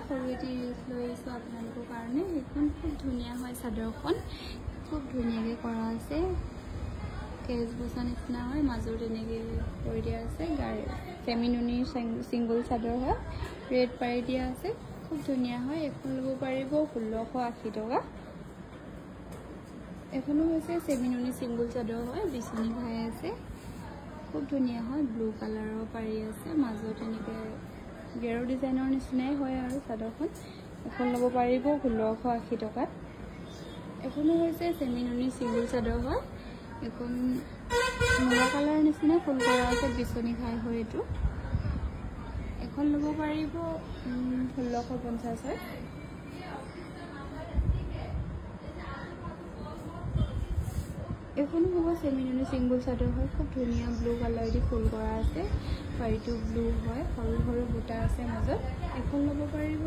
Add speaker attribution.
Speaker 1: সৰু এটি ৰিলচ লৈ আহিছোঁ আপোনালোকৰ কাৰণে। এইখন খুব ধুনীয়া হয়, চাদৰখন খুব ধুনীয়াকৈ কৰা আছে, কেজ বচা নিচিনা হয়, মাজত এনেকৈ কৰি দিয়া আছে। চেমি নুনি ছিংগল চাদৰ হয়, ৰেড পাৰি দিয়া আছে, খুব ধুনীয়া হয়। এখন ল'ব পাৰিব 1680 টকা। এখনো হৈছে চেমি নুনি ছিংগল চাদৰ হয়, বিচনী খাই আছে, খুব ধুনীয়া হয়, ব্লু কালাৰৰ পাৰি আছে, মাজত এনেকৈ গেৰো ডিজাইনৰ নিচিনাই হয় আৰু চাদৰখন। এখন ল'ব পাৰিব 1680 টকাত। এখনো হৈছে চেমি নুনি ছিংগল চাদৰ হয়, এখন মুগা কালাৰ নিচিনা ফুল কৰা আছে, বিচনী খাই হয় এইটো। এখন ল'ব পাৰিব 1650 হয়। এখনো হ'ব চেমি নুনি ছিংগল চাদৰ হয়, খুব ধুনীয়া ব্লু কালাৰ দি ফুল কৰা আছে, পাৰিটো ব্লু হয়, সৰু সৰু বুটা আছে মাজত। এখন ল'ব পাৰিব